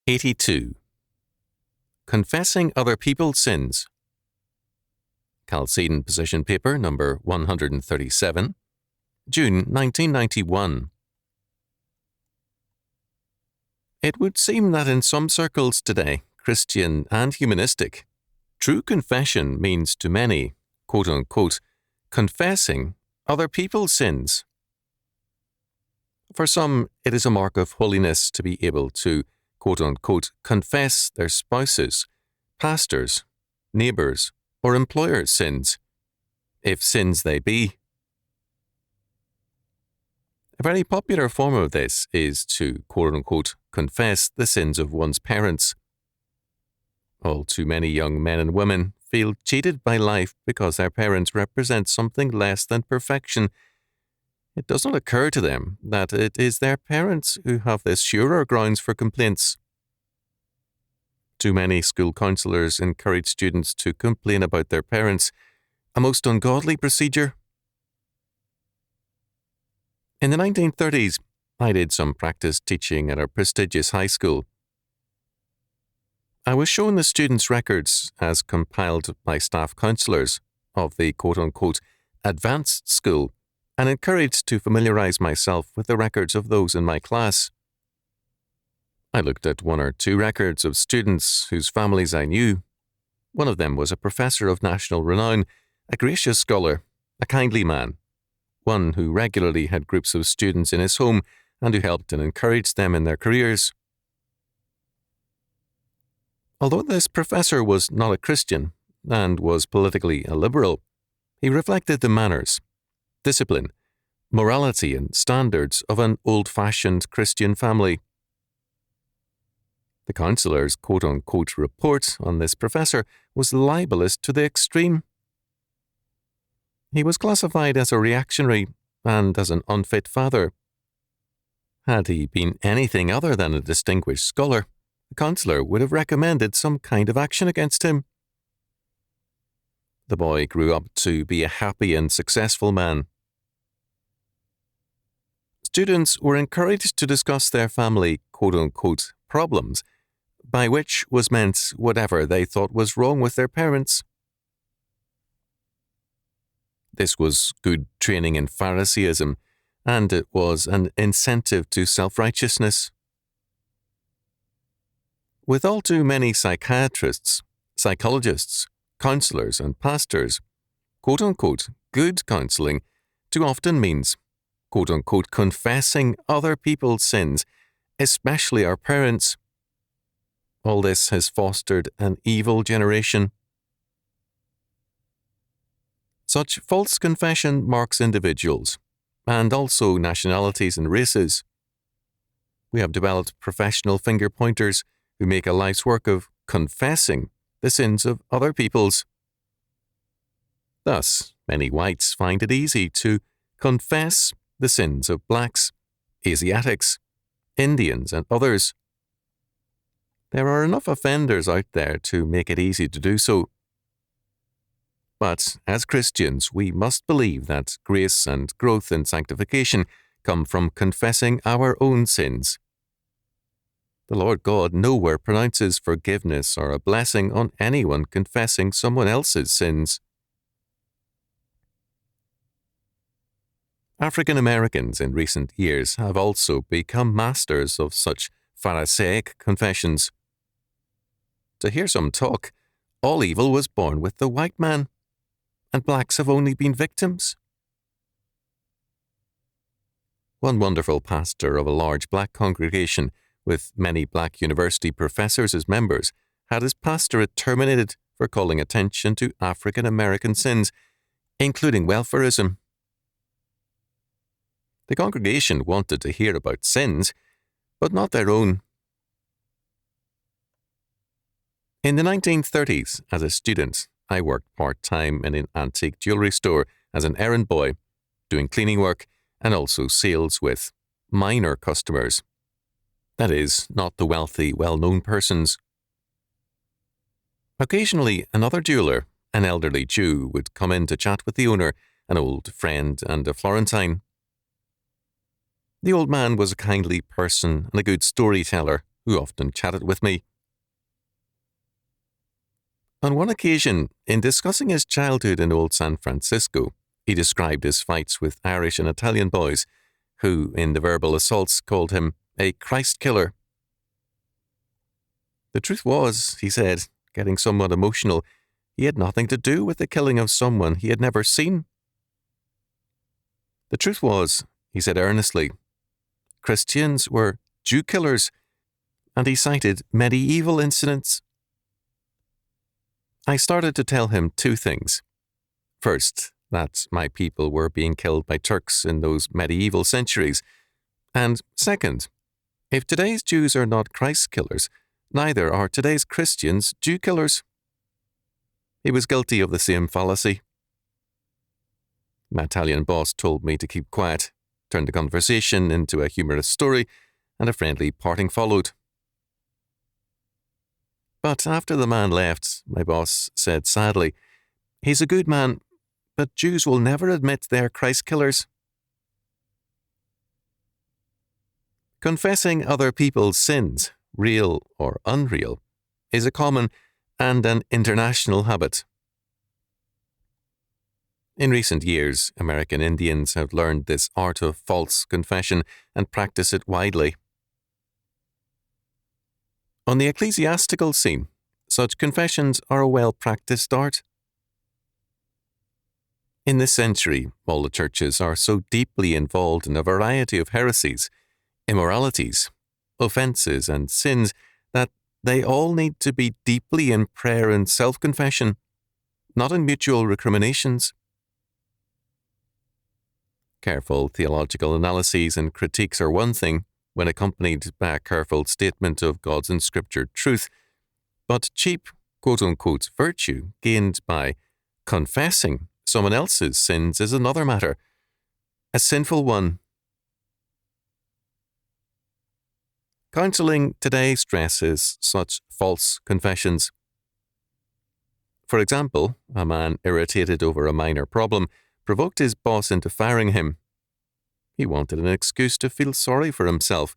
82. Confessing Other People's Sins. Chalcedon Position Paper number 137, June 1991. It would seem that in some circles today, Christian and humanistic, true confession means to many, quote-unquote, confessing other people's sins. For some, it is a mark of holiness to be able to, quote-unquote, confess their spouses, pastors, neighbours, or employers' sins, if sins they be. A very popular form of this is to, quote-unquote, confess the sins of one's parents. All too many young men and women feel cheated by life because their parents represent something less than perfection. It does not occur to them that it is their parents who have the surer grounds for complaints. Too many school counsellors encourage students to complain about their parents, a most ungodly procedure. In the 1930s, I did some practice teaching at a prestigious high school. I was shown the students' records, as compiled by staff counsellors, of the quote-unquote advanced school, and encouraged to familiarise myself with the records of those in my class. I looked at one or two records of students whose families I knew. One of them was a professor of national renown, a gracious scholar, a kindly man, one who regularly had groups of students in his home and who helped and encouraged them in their careers. Although this professor was not a Christian and was politically a liberal, he reflected the manners, discipline, morality and standards of an old-fashioned Christian family. The counsellor's quote-unquote report on this professor was libelous to the extreme. He was classified as a reactionary and as an unfit father. Had he been anything other than a distinguished scholar, the counsellor would have recommended some kind of action against him. The boy grew up to be a happy and successful man. Students were encouraged to discuss their family quote-unquote problems, by which was meant whatever they thought was wrong with their parents. This was good training in Phariseeism, and it was an incentive to self-righteousness. With all too many psychiatrists, psychologists, counsellors and pastors, quote-unquote good counselling too often means, quote-unquote confessing other people's sins, especially our parents. All this has fostered an evil generation. Such false confession marks individuals, and also nationalities and races. We have developed professional finger-pointers who make a life's work of confessing the sins of other people's. Thus, many whites find it easy to confess the sins of blacks, Asiatics, Indians, and others. There are enough offenders out there to make it easy to do so. But as Christians, we must believe that grace and growth in sanctification come from confessing our own sins. The Lord God nowhere pronounces forgiveness or a blessing on anyone confessing someone else's sins. African Americans in recent years have also become masters of such Pharisaic confessions. To hear some talk, all evil was born with the white man, and blacks have only been victims. One wonderful pastor of a large black congregation with many black university professors as members had his pastorate terminated for calling attention to African American sins, including welfarism. The congregation wanted to hear about sins, but not their own. In the 1930s, as a student, I worked part-time in an antique jewellery store as an errand boy, doing cleaning work and also sales with minor customers. That is, not the wealthy, well-known persons. Occasionally, another jeweller, an elderly Jew, would come in to chat with the owner, an old friend and a Florentine. The old man was a kindly person and a good storyteller, who often chatted with me. On one occasion, in discussing his childhood in old San Francisco, he described his fights with Irish and Italian boys, who, in the verbal assaults, called him a Christ killer. The truth was, he said, getting somewhat emotional, he had nothing to do with the killing of someone he had never seen. The truth was, he said earnestly, Christians were Jew killers, and he cited medieval incidents. I started to tell him two things. First, that my people were being killed by Turks in those medieval centuries, and second, if today's Jews are not Christ killers, neither are today's Christians Jew killers. He was guilty of the same fallacy. My Italian boss told me to keep quiet, turned the conversation into a humorous story, and a friendly parting followed. But after the man left, my boss said sadly, "He's a good man, but Jews will never admit they're Christ killers." Confessing other people's sins, real or unreal, is a common and an international habit. In recent years, American Indians have learned this art of false confession and practice it widely. On the ecclesiastical scene, such confessions are a well-practiced art. In this century, all the churches are so deeply involved in a variety of heresies, immoralities, offences, and sins that they all need to be deeply in prayer and self-confession, not in mutual recriminations. Careful theological analyses and critiques are one thing, when accompanied by a careful statement of God's inscriptured truth, but cheap, quote-unquote, virtue gained by confessing someone else's sins is another matter, a sinful one. Counselling today stresses such false confessions. For example, a man irritated over a minor problem provoked his boss into firing him. He wanted an excuse to feel sorry for himself,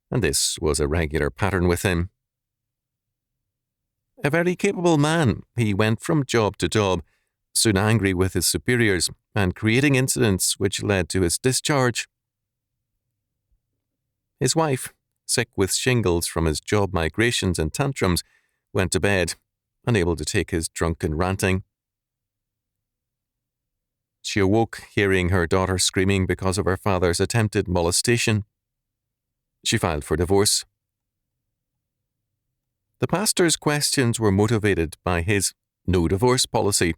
and this was a regular pattern with him. A very capable man, he went from job to job, soon angry with his superiors and creating incidents which led to his discharge. His wife, sick with shingles from his job migrations and tantrums, went to bed, unable to take his drunken ranting. She awoke hearing her daughter screaming because of her father's attempted molestation. She filed for divorce. The pastor's questions were motivated by his no divorce policy.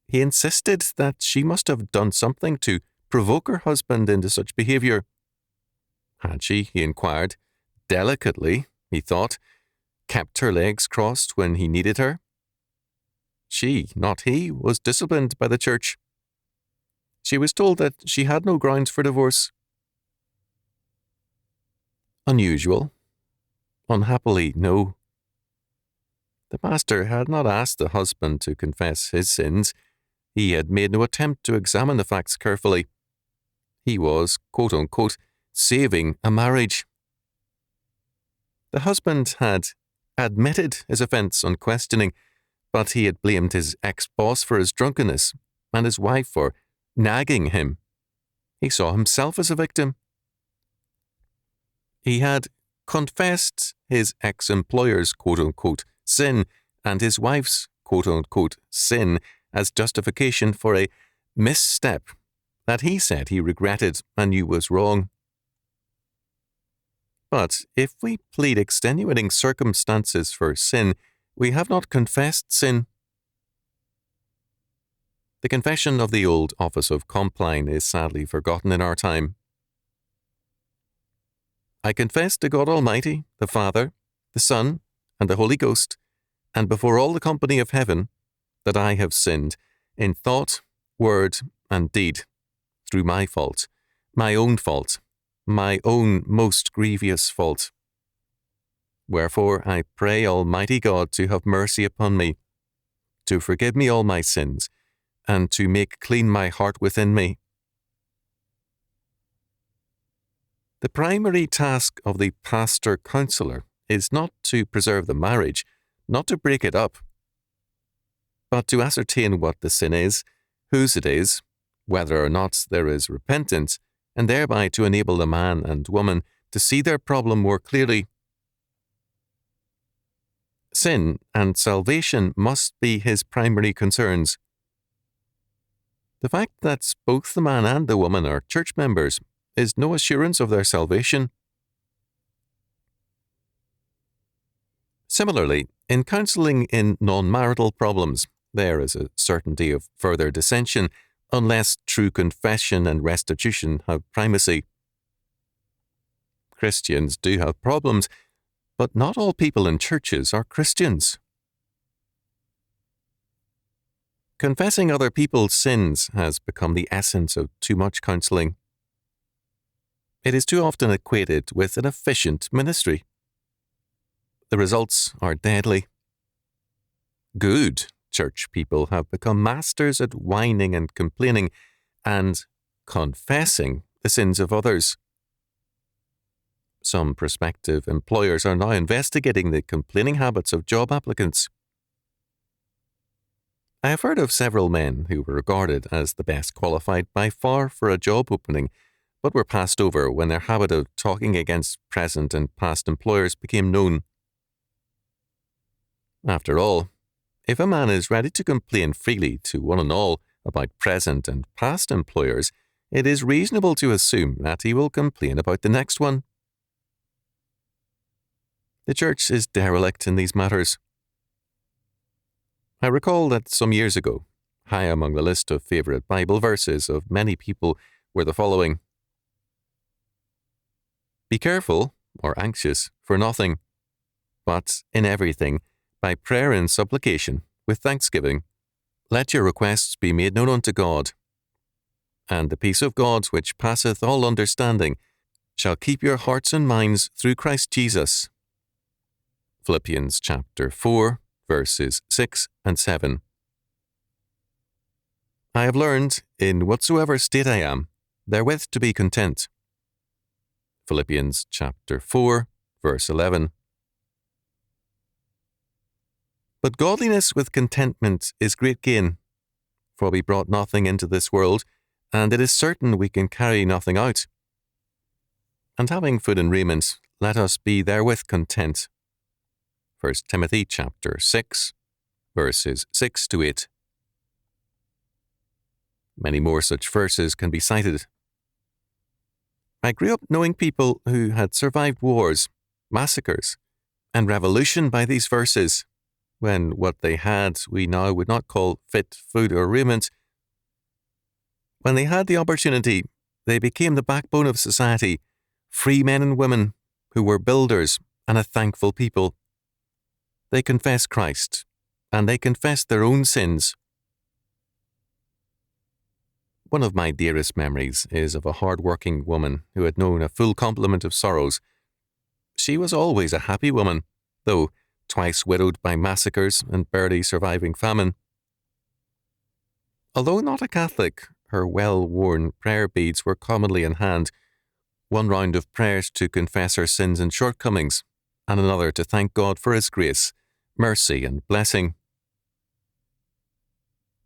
He insisted that she must have done something to provoke her husband into such behaviour. Had she, he inquired, delicately, he thought, kept her legs crossed when he needed her? She, not he, was disciplined by the church. She was told that she had no grounds for divorce. Unusual? Unhappily, no. The pastor had not asked the husband to confess his sins. He had made no attempt to examine the facts carefully. He was, quote-unquote, saving a marriage. The husband had admitted his offence on questioning, but he had blamed his ex-boss for his drunkenness and his wife for nagging him. He saw himself as a victim. He had confessed his ex-employer's quote-unquote sin and his wife's quote-unquote sin as justification for a misstep that he said he regretted and knew was wrong. But if we plead extenuating circumstances for sin, we have not confessed sin. The confession of the old office of Compline is sadly forgotten in our time. I confess to God Almighty, the Father, the Son, and the Holy Ghost, and before all the company of heaven, that I have sinned in thought, word, and deed, through my fault, my own fault, my own most grievous fault. Wherefore I pray Almighty God to have mercy upon me, to forgive me all my sins, and to make clean my heart within me. The primary task of the pastor-counselor is not to preserve the marriage, not to break it up, but to ascertain what the sin is, whose it is, whether or not there is repentance, and thereby to enable the man and woman to see their problem more clearly. Sin and salvation must be his primary concerns. The fact that both the man and the woman are church members is no assurance of their salvation. Similarly, in counselling in non-marital problems, there is a certainty of further dissension unless true confession and restitution have primacy. Christians do have problems, but not all people in churches are Christians. Confessing other people's sins has become the essence of too much counselling. It is too often equated with an efficient ministry. The results are deadly. Good church people have become masters at whining and complaining and confessing the sins of others. Some prospective employers are now investigating the complaining habits of job applicants. I have heard of several men who were regarded as the best qualified by far for a job opening, but were passed over when their habit of talking against present and past employers became known. After all, if a man is ready to complain freely to one and all about present and past employers, it is reasonable to assume that he will complain about the next one. The church is derelict in these matters. I recall that some years ago, high among the list of favourite Bible verses of many people were the following: "Be careful, or anxious, for nothing, but in everything, by prayer and supplication, with thanksgiving, let your requests be made known unto God. And the peace of God, which passeth all understanding, shall keep your hearts and minds through Christ Jesus." Philippians chapter 4, verses 6 and 7. I have learned, in whatsoever state I am, therewith to be content. Philippians chapter 4, verse 11. But godliness with contentment is great gain, for we brought nothing into this world, and it is certain we can carry nothing out. And having food and raiment, let us be therewith content. 1 Timothy chapter 6, verses 6 to 8. Many more such verses can be cited. I grew up knowing people who had survived wars, massacres, and revolution by these verses, when what they had we now would not call fit food or raiment. When they had the opportunity, they became the backbone of society, free men and women who were builders and a thankful people. They confessed Christ, and they confessed their own sins. One of my dearest memories is of a hard-working woman who had known a full complement of sorrows. She was always a happy woman, though twice widowed by massacres and barely surviving famine. Although not a Catholic, her well-worn prayer beads were commonly in hand, one round of prayers to confess her sins and shortcomings, and another to thank God for His grace, mercy, and blessing.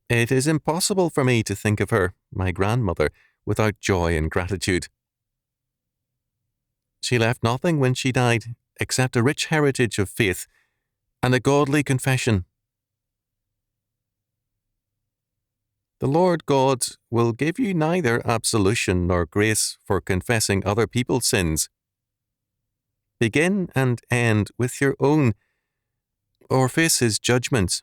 It is impossible for me to think of her, my grandmother, without joy and gratitude. She left nothing when she died except a rich heritage of faith and a godly confession. The Lord God will give you neither absolution nor grace for confessing other people's sins. Begin and end with your own, or face His judgment.